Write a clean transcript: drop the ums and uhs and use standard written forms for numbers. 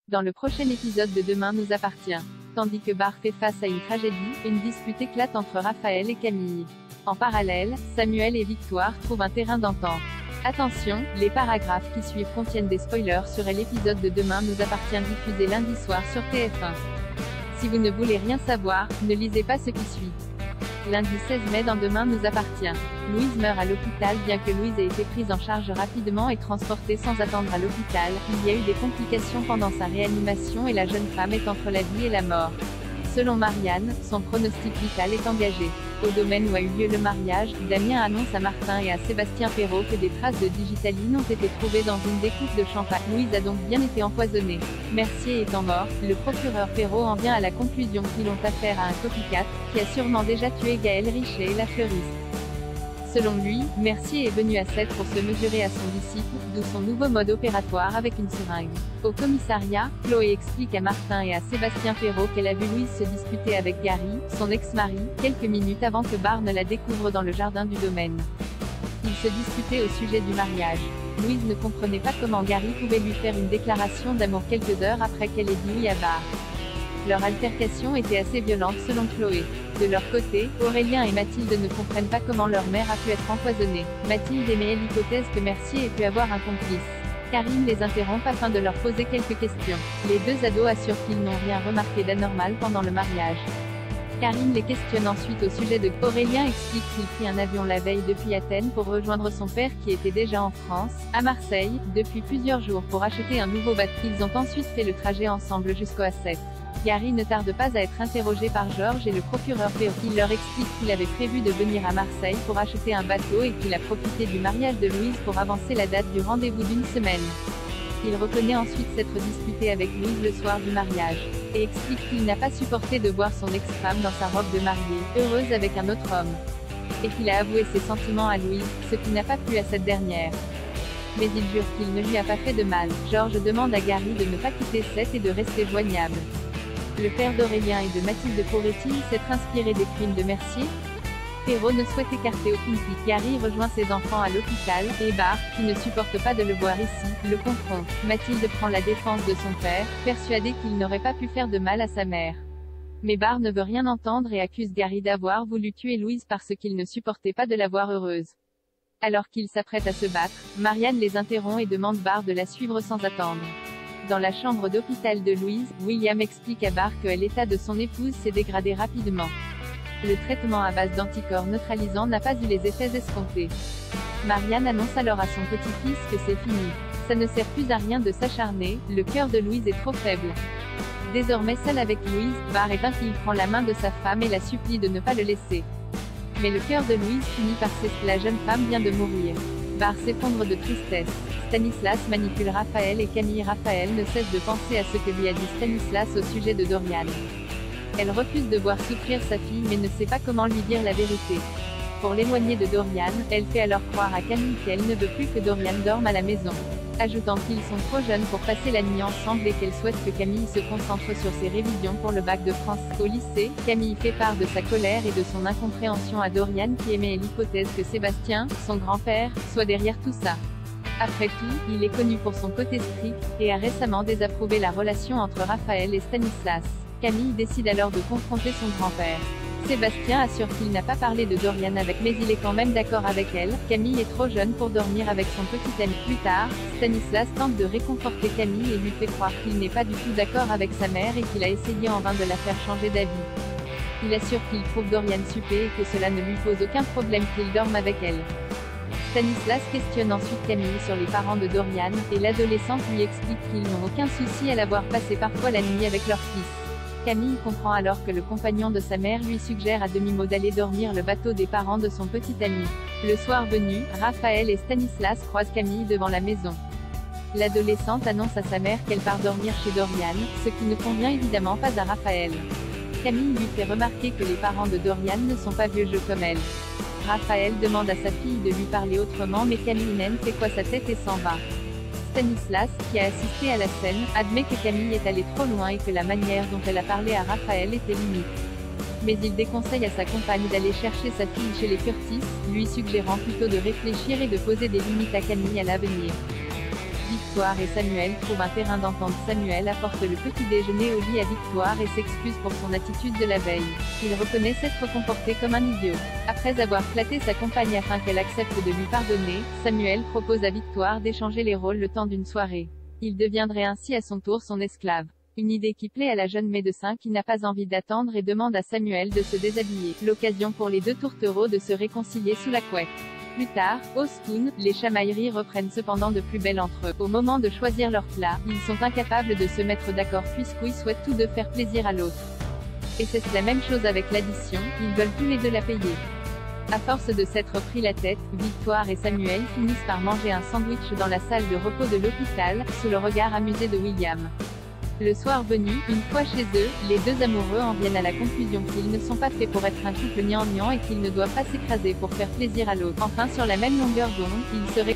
Dans le prochain épisode de Demain nous appartient. Tandis que Bar fait face à une tragédie, une dispute éclate entre Raphaël et Camille. En parallèle, Samuel et Victoire trouvent un terrain d'entente. Attention, les paragraphes qui suivent contiennent des spoilers sur l'épisode de Demain nous appartient diffusé lundi soir sur TF1. Si vous ne voulez rien savoir, ne lisez pas ce qui suit. Lundi 16 mai dans Demain nous appartient. Louise meurt à l'hôpital. Bien que Louise ait été prise en charge rapidement et transportée sans attendre à l'hôpital, il y a eu des complications pendant sa réanimation et la jeune femme est entre la vie et la mort. Selon Marianne, son pronostic vital est engagé. Au domaine où a eu lieu le mariage, Damien annonce à Martin et à Sébastien Perrault que des traces de digitaline ont été trouvées dans une découpe de champagne. Louise a donc bien été empoisonnée. Mercier étant mort, le procureur Perrault en vient à la conclusion qu'ils ont affaire à un copycat, qui a sûrement déjà tué Gaël Richet et la fleuriste. Selon lui, Mercier est venu à 7 pour se mesurer à son disciple, d'où son nouveau mode opératoire avec une seringue. Au commissariat, Chloé explique à Martin et à Sébastien Perrault qu'elle a vu Louise se disputer avec Gary, son ex-mari, quelques minutes avant que Bar ne la découvre dans le jardin du domaine. Ils se disputaient au sujet du mariage. Louise ne comprenait pas comment Gary pouvait lui faire une déclaration d'amour quelques heures après qu'elle ait dit oui à Bar. Leur altercation était assez violente selon Chloé. De leur côté, Aurélien et Mathilde ne comprennent pas comment leur mère a pu être empoisonnée. Mathilde émet l'hypothèse que Mercier ait pu avoir un complice. Karine les interrompt afin de leur poser quelques questions. Les deux ados assurent qu'ils n'ont rien remarqué d'anormal pendant le mariage. Karine les questionne ensuite au sujet de Aurélien explique qu'il prit un avion la veille depuis Athènes pour rejoindre son père qui était déjà en France, à Marseille, depuis plusieurs jours pour acheter un nouveau bateau. Ils ont ensuite fait le trajet ensemble jusqu'au A7. Gary ne tarde pas à être interrogé par Georges et le procureur Perrault. Il leur explique qu'il avait prévu de venir à Marseille pour acheter un bateau et qu'il a profité du mariage de Louise pour avancer la date du rendez-vous d'une semaine. Il reconnaît ensuite s'être disputé avec Louise le soir du mariage, et explique qu'il n'a pas supporté de voir son ex-femme dans sa robe de mariée, heureuse avec un autre homme. Et qu'il a avoué ses sentiments à Louise, ce qui n'a pas plu à cette dernière. Mais il jure qu'il ne lui a pas fait de mal. Georges demande à Gary de ne pas quitter Seth et de rester joignable. Le père d'Aurélien et de Mathilde pourrait-il s'être inspiré des crimes de Mercier? Perrault ne souhaite écarter aucune piste. Gary rejoint ses enfants à l'hôpital, et Bar, qui ne supporte pas de le voir ici, le confronte. Mathilde prend la défense de son père, persuadée qu'il n'aurait pas pu faire de mal à sa mère. Mais Bar ne veut rien entendre et accuse Gary d'avoir voulu tuer Louise parce qu'il ne supportait pas de la voir heureuse. Alors qu'ils s'apprêtent à se battre, Marianne les interrompt et demande Bar de la suivre sans attendre. Dans la chambre d'hôpital de Louise, William explique à Bar que l'état de son épouse s'est dégradé rapidement. Le traitement à base d'anticorps neutralisants n'a pas eu les effets escomptés. Marianne annonce alors à son petit-fils que c'est fini. Ça ne sert plus à rien de s'acharner, le cœur de Louise est trop faible. Désormais seul avec Louise, Bar est il prend la main de sa femme et la supplie de ne pas le laisser. Mais le cœur de Louise finit par cesser. La jeune femme vient de mourir. Bar s'effondre de tristesse. Stanislas manipule Raphaël et Camille. Raphaël ne cesse de penser à ce que lui a dit Stanislas au sujet de Dorian. Elle refuse de voir souffrir sa fille mais ne sait pas comment lui dire la vérité. Pour l'éloigner de Dorian, elle fait alors croire à Camille qu'elle ne veut plus que Dorian dorme à la maison, ajoutant qu'ils sont trop jeunes pour passer la nuit ensemble et qu'elle souhaite que Camille se concentre sur ses révisions pour le bac de France. Au lycée, Camille fait part de sa colère et de son incompréhension à Dorian qui émet l'hypothèse que Sébastien, son grand-père, soit derrière tout ça. Après tout, il est connu pour son côté strict, et a récemment désapprouvé la relation entre Raphaël et Stanislas. Camille décide alors de confronter son grand-père. Sébastien assure qu'il n'a pas parlé de Dorian avec mais il est quand même d'accord avec elle. Camille est trop jeune pour dormir avec son petit ami. Plus tard, Stanislas tente de réconforter Camille et lui fait croire qu'il n'est pas du tout d'accord avec sa mère et qu'il a essayé en vain de la faire changer d'avis. Il assure qu'il trouve Dorian super et que cela ne lui pose aucun problème qu'il dorme avec elle. Stanislas questionne ensuite Camille sur les parents de Dorian, et l'adolescente lui explique qu'ils n'ont aucun souci à la voir passer parfois la nuit avec leur fils. Camille comprend alors que le compagnon de sa mère lui suggère à demi-mot d'aller dormir le bateau des parents de son petit ami. Le soir venu, Raphaël et Stanislas croisent Camille devant la maison. L'adolescente annonce à sa mère qu'elle part dormir chez Dorian, ce qui ne convient évidemment pas à Raphaël. Camille lui fait remarquer que les parents de Dorian ne sont pas vieux jeu comme elle. Raphaël demande à sa fille de lui parler autrement mais Camille n'aime fait quoi sa tête et s'en va. Stanislas, qui a assisté à la scène, admet que Camille est allée trop loin et que la manière dont elle a parlé à Raphaël était limite. Mais il déconseille à sa compagne d'aller chercher sa fille chez les Curtis, lui suggérant plutôt de réfléchir et de poser des limites à Camille à l'avenir. Victoire et Samuel trouvent un terrain d'entente. Samuel apporte le petit déjeuner au lit à Victoire et s'excuse pour son attitude de la veille. Il reconnaît s'être comporté comme un idiot. Après avoir flatté sa compagne afin qu'elle accepte de lui pardonner, Samuel propose à Victoire d'échanger les rôles le temps d'une soirée. Il deviendrait ainsi à son tour son esclave. Une idée qui plaît à la jeune médecin qui n'a pas envie d'attendre et demande à Samuel de se déshabiller. L'occasion pour les deux tourtereaux de se réconcilier sous la couette. Plus tard, au Spoon, les chamailleries reprennent cependant de plus belle entre eux. Au moment de choisir leur plat, ils sont incapables de se mettre d'accord puisqu'ils souhaitent tous deux faire plaisir à l'autre. Et c'est la même chose avec l'addition, ils veulent tous les deux la payer. À force de s'être pris la tête, Victoire et Samuel finissent par manger un sandwich dans la salle de repos de l'hôpital, sous le regard amusé de William. Le soir venu, une fois chez eux, les deux amoureux en viennent à la conclusion qu'ils ne sont pas faits pour être un couple gnangnan et qu'ils ne doivent pas s'écraser pour faire plaisir à l'autre. Enfin, sur la même longueur d'onde, ils seraient